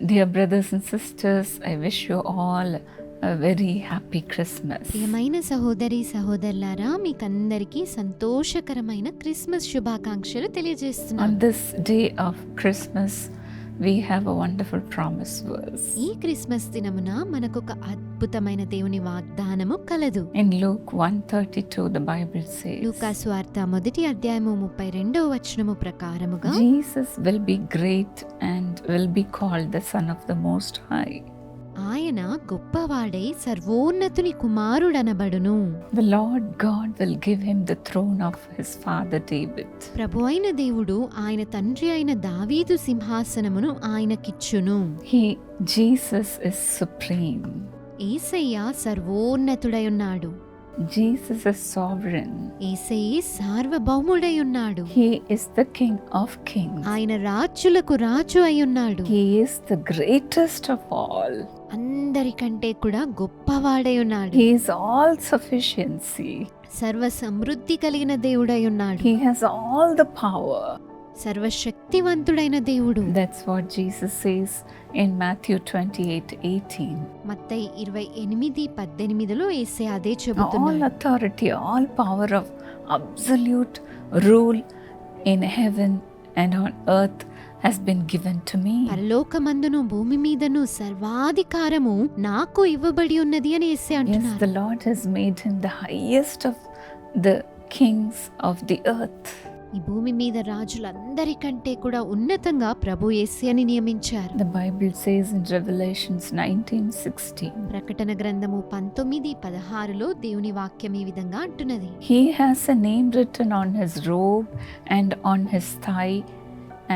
Dear brothers and sisters, I wish you all a very happy Christmas. ప్రియమైన సహోదరి సహోదరులారా, మీకందరికీ సంతోషకరమైన క్రిస్మస్ శుభాకాంక్షలు తెలియజేస్తున్నాను. On this day of Christmas, we have a wonderful promise verse. ఈ క్రిస్మస్ దినమున మనకొక అద్భుతమైన దేవుని వాగ్దానము కలదు. In Luke 1:32, the Bible says, లూకా సువార్త 1వ అధ్యాయము 32వ వచనము ప్రకారముగా, Jesus will be great and will be called the Son of the Most High. ఆయన గొప్పవాడై సర్వోన్నతుని కుమారుడనబడును. The Lord God will give him the throne of his father David. ప్రభు అయిన దేవుడు ఆయన తండ్రి అయిన దావీదు సింహాసనమును ఆయనకిచ్చును. Jesus is supreme. యేసయ్య సర్వోన్నతుడై ఉన్నాడు. Jesus is sovereign. యేసయ్య సార్వభౌముడై ఉన్నాడు. He is the King of Kings. ఆయన రాజులకు రాజు అయి ఉన్నాడు. He is the greatest of all. అందరికంటే కూడా గొప్పవాడై ఉన్నాడు. He is all sufficiency. సర్వ సమృద్ధి కలిగిన దేవుడై ఉన్నాడు. He has all the power. సర్వశక్తివంతుడైన దేవుడు. That's what Jesus says in Matthew 28:18. మత్తయి 28:18లో యేసయ్య అదే All చెబుతున్నాడు. authority, all power of absolute rule in heaven and on earth has been given to me. పరలోకమందును భూమి మీదను సర్వాధికారము నాకు ఇవ్వబడి ఉన్నది అని యేసయ్య Yes, అంటున్నాడు. the Lord has made him the highest of the kings of the earth. ఈ భూమి మీద రాజులందరికంటే కూడా ఉన్నతంగా ప్రభు యేసయ్యని నియమించారు. The Bible says in Revelations 19:16, ప్రకటన గ్రంథము 19:16లో దేవుని వాక్యం ఈ విధంగా అంటున్నది. He has a name written on his robe and on his thigh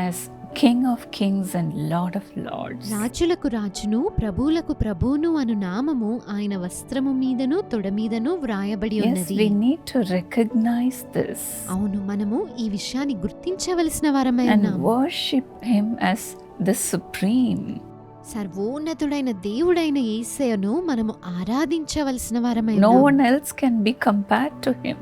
as King of Kings and Lord of Lords. రాజులకు రాజును ప్రభువులకు ప్రభువును అను నామము ఆయన వస్త్రము మీదను తొడ మీదను వ్రాయబడి Yes, ఉన్నది. we need to recognize this అవును, మనము ఈ విషయాన్ని గుర్తించవలసిన వారమై and ఉన్నాము. worship him as the supreme. సర్వోన్నతుడైన దేవుడైన యేసయ్యను మనము ఆరాధించవలసిన వారమై No ఉన్నాము. one else can be compared to him.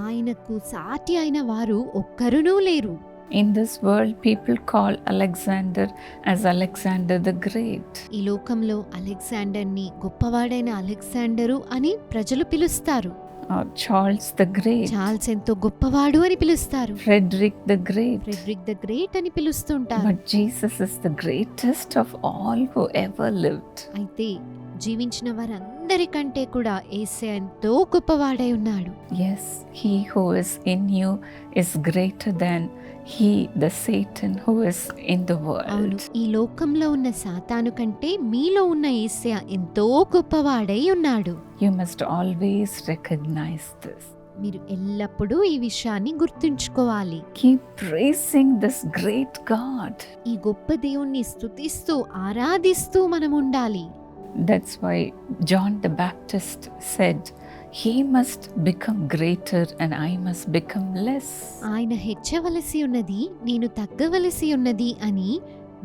ఆయనకు సాటి అయిన వారు ఒక్కరునూ లేరు. In this world, people call Alexander as Alexander the Great. ఈ లోకంలో అలెగ్జాండర్ని గొప్పవాడైన అలెగ్జాండరు అని ప్రజలు పిలుస్తారు. Charles the Great. చార్ల్స్ ఎంతో గొప్పవాడు అని పిలుస్తారు. Frederick the Great. Frederick the great అని పిలుస్తుంటారు. But Jesus is the greatest of all who ever lived. అయితే జీవించిన వారందరికంటే కూడా యేసయ్య ఎంతో గొప్పవాడై ఉన్నాడు. Yes, he who is in you is greater than he, the Satan who is in the అవును, world. ఈ లోకంలో ఉన్న సాతాను కంటే మీలో ఉన్న యేసయ్య ఎంతో గొప్పవాడై ఉన్నాడు. You must always recognize this. మీరు ఎల్లప్పుడూ ఈ విషయాన్ని గుర్తుంచుకోవాలి. Keep praising this great God. ఈ గొప్ప దేవుణ్ణి స్తుతిస్తూ ఆరాధిస్తూ మనం ఉండాలి. That's why John the Baptist said, he must become greater and I must become less. ఆయన హెచ్చవలసి ఉన్నది, నేను తగ్గవలసి ఉన్నది అని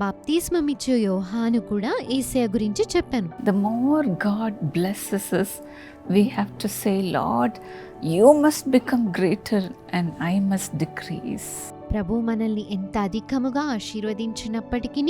బాప్తిస్మమిచ్చే యోహాను కూడా యేసయ్య గురించి చెప్పాను. The more God blesses us, we have to say, Lord, you must become greater and I must decrease. ప్రభు మనల్ని ఎంత అధికముగా ఆశీర్వదించినప్పటికీ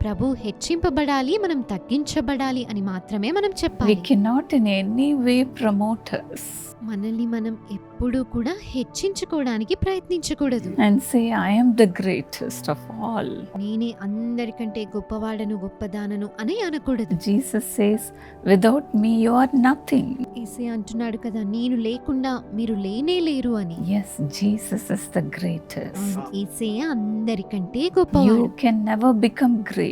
ప్రభు హెచ్చింపబడాలి, మనం తగ్గించబడాలి అని మాత్రమే మనం We చెప్పాలి. cannot in any way promote us మనల్ని మనం ఎప్పుడూ కూడా హెచ్చించుకోవడానికి ప్రయత్నించకూడదు. and say, I am the greatest of all. నేనే అందరికంటే గొప్పవాడను గొప్పదానను అని అనకూడదు. Jesus says, without me you are nothing. యేసయ్య అంటున్నాడు కదా, నేను లేకుండా మీరు లేనే లేరు అని. Yes, Jesus is the greatest. అవును, యేసయ్య అందరికంటే You గొప్పవాడు. can never become great.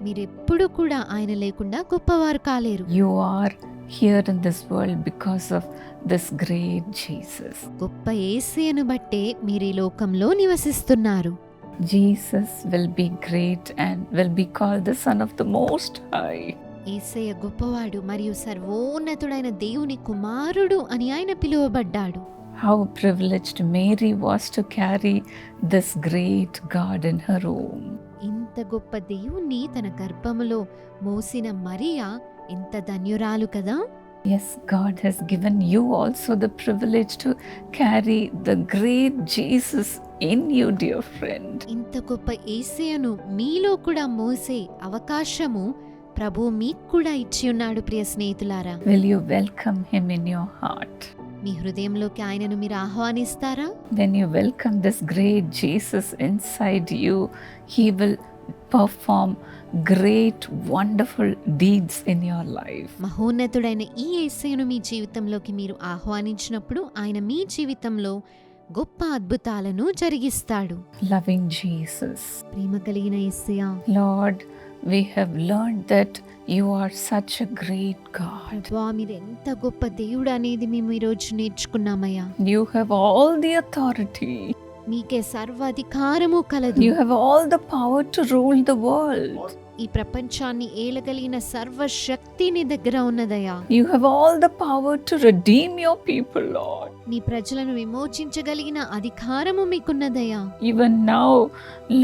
మీరెప్పుడు కూడా ఆయన లేకుండా గొప్పవారు కాలేరు. You are here in this world because of this great Jesus. గొప్ప యేసయ్యను బట్టే మీరు ఈ లోకంలో నివసిస్తున్నారు. Jesus will be great and will be called the Son of the Most High. యేసయ్య గొప్పవాడు మరియు సర్వోన్నతుడైన దేవుని కుమారుడు అని ఆయన పిలువబడ్డాడు. How privileged Mary was to carry this great God in her womb. ఇంత గొప్ప దేవుణ్ణి తన గర్భములో మోసిన మరియా ఎంత ధన్యురాలు కదా. Yes, God has given you also the privilege to carry the great Jesus in you, dear friend. ఇంత గొప్ప యేసయ్యను మీలో కూడా మోసే అవకాశము ప్రభు మీకు కూడా ఇచ్చి ఉన్నాడు ప్రియ స్నేహితులారా. Will you welcome him in your heart? మీ హృదయంలోకి ఆయనను మీరు ఆహ్వానిస్తారా? When you welcome this great Jesus inside you, he will perform great wonderful deeds in your life. మహోన్నతుడైన ఈ యేసయ్యను మీ జీవితంలోకి మీరు ఆహ్వానించినప్పుడు ఆయన మీ జీవితంలో గొప్ప అద్భుతాలను జరిగిస్తాడు. Loving Jesus. ప్రేమ కలిగిన యేసయ్య, Lord, we have learned that you are such a great God. ప్రభువా మీరు ఎంత గొప్ప దేవుడు అనేది మేము ఈరోజు నేర్చుకున్నామయ్యా. You have all the authority. మీకే సర్వాధికారము కలదు. You have all the power to rule the world. ఈ ప్రపంచాన్ని ఏలగలిగిన సర్వశక్తి నీ దగ్గర ఉన్నదయ్యా. You have all the power to redeem your people, Lord. నీ ప్రజలను విమోచించగలిగిన అధికారము మీకున్నదయ్యా. Even now,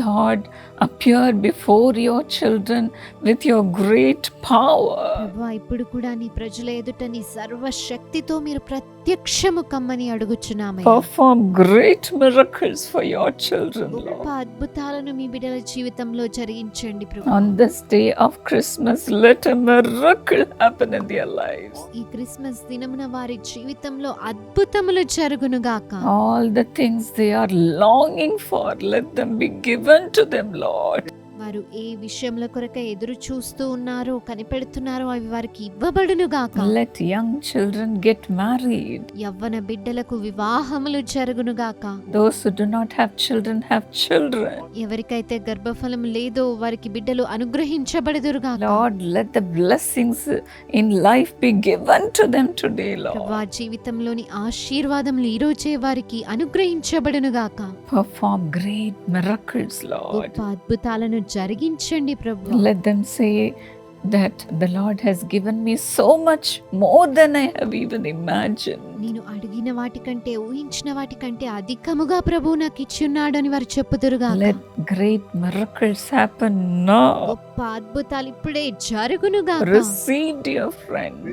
Lord, appear before your children with your great power. ప్రభువా ఇప్పుడు కూడా నీ ప్రజల ఎదుట నీ సర్వశక్తితో మీరు ప్రత్యక్షము కమ్మని అడుగుచున్నామయ్యా. Perform great miracles for your children, గొప్ప Lord. అద్భుతాలను మీ బిడ్డల జీవితంలో జరిగించండి ప్రభువా. On this day of Christmas, let a miracle happen in their lives. ఈ క్రిస్మస్ దినమున వారి జీవితంలో అద్భుతములు జరుగునుగాక. All the things they are longing for, let them be given to them, Lord. వారు ఏ విషయంలో కొరకై ఎదురు చూస్తూ ఉన్నారో కనిపెడుతున్నారో అవి వారికి ఇవ్వబడునుగాక. Let young children get married. యవ్వన బిడ్డలకు వివాహములు జరుగునుగాక. Those who do not have children have children. ఎవరికైతే గర్భఫలం లేదో వారికి బిడ్డలు అనుగ్రహించబడుదురుగాక. Lord, let the blessings in life be given to them today, Lord. ప్రభువా జీవితంలోని ఆశీర్వాదములు ఈ రోజే వారికి అనుగ్రహించబడునుగాక. Perform great miracles, Lord. గొప్ప అద్భుతాలను జరిగించండి ప్రభువా. Let them say that the Lord has given me so much more than I have even imagined. నేను అడిగిన వాటికంటే ఊహించిన వాటికంటే అధికముగా ప్రభువు నాకు ఇచ్చున్నాడు అని వారు చెప్పుదురుగాక. Let great miracles happen now. గొప్ప అద్భుతాలు ఇప్పుడే జరుగునుగాక. Receive, dear friend.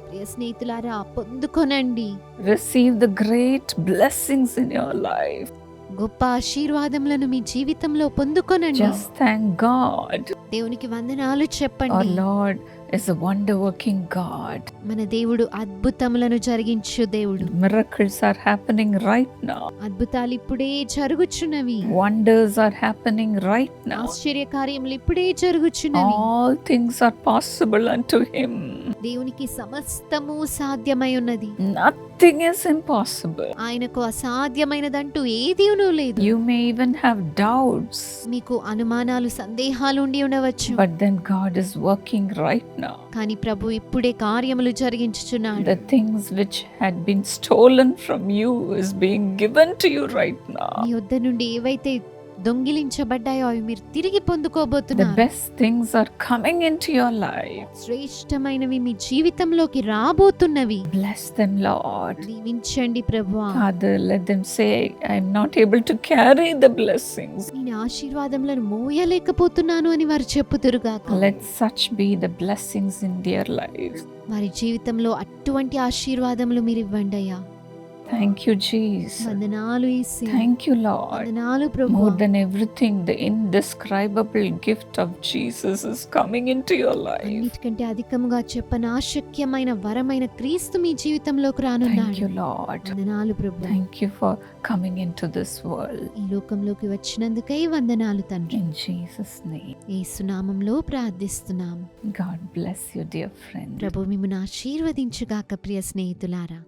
ప్రియ స్నేహితులారా పొందుకొనండి. Receive the great blessings in your life. గొప్ప ఆశీర్వాదములను మీ జీవితంలో పొందుకొనండి. Just thank God. దేవునికి వందనాలు Our చెప్పండి. Lord is a wonder-working God. మన దేవుడు అద్భుతములను జరిగించు దేవుడు. Miracles are happening right now. అద్భుతాలు ఇప్పుడే జరుగుచున్నవి. Wonders are happening right now. ఆశ్చర్య కార్యములు ఇప్పుడే జరుగుచున్నవి. All things are possible unto Him. దేవునికి సమస్తము సాధ్యమై ఉన్నది. Nothing is impossible. ఆయనకు అసాధ్యమైనదంటూ ఏదీనూ లేదు. You may even have doubts, మీకు అనుమానాలు సందేహాలు ఉండి ఉండవచ్చు. but then God is working right now. కానీ ప్రభు ఇప్పుడే కార్యములు జరిగించుచున్నాడు. The things which had been stolen from you is being given to you right now. మీ వద్ద నుండి ఏవైతే దొంగిలించబడ్డాయో అవి మీరు తిరిగి The పొందుకోబోతున్నారు. best things are coming into your life. శ్రేష్టమైనవి మీ జీవితంలోకి రాబోతున్నవి. Bless them, Lord. దీవించండి ప్రభువా. Father, let them say, I am not able to carry the blessings. నేను ఆశీర్వాదములను మోయలేకపోతున్నాను అని వారు చెప్పుదురుగాక. Let such be the blessings in their lives. వారి జీవితంలో అటువంటి ఆశీర్వాదములు మీరు ఇవ్వండి అయ్యా. Thank you, Jesus. వందనాలు యేసయ్యా. Thank you, Lord. వందనాలు ప్రభువా. More than everything, the indescribable gift of Jesus is coming into your life. అన్నిటికంటే అధికముగా చెప్పనాశక్యమైన వరమైన క్రీస్తు మీ జీవితంలోకి Thank రానున్నాడు. you, Lord. వందనాలు ప్రభువా. Thank you for coming into this world. ఈ లోకంలోకి వచ్చినందుకై వందనాలు తండ్రి. In Jesus' name. యేసు నామములో ప్రార్థిస్తున్నాం. God bless you, dear friend. ప్రభు మిమ్మును ఆశీర్వదించుగాక ప్రియ స్నేహితులారా.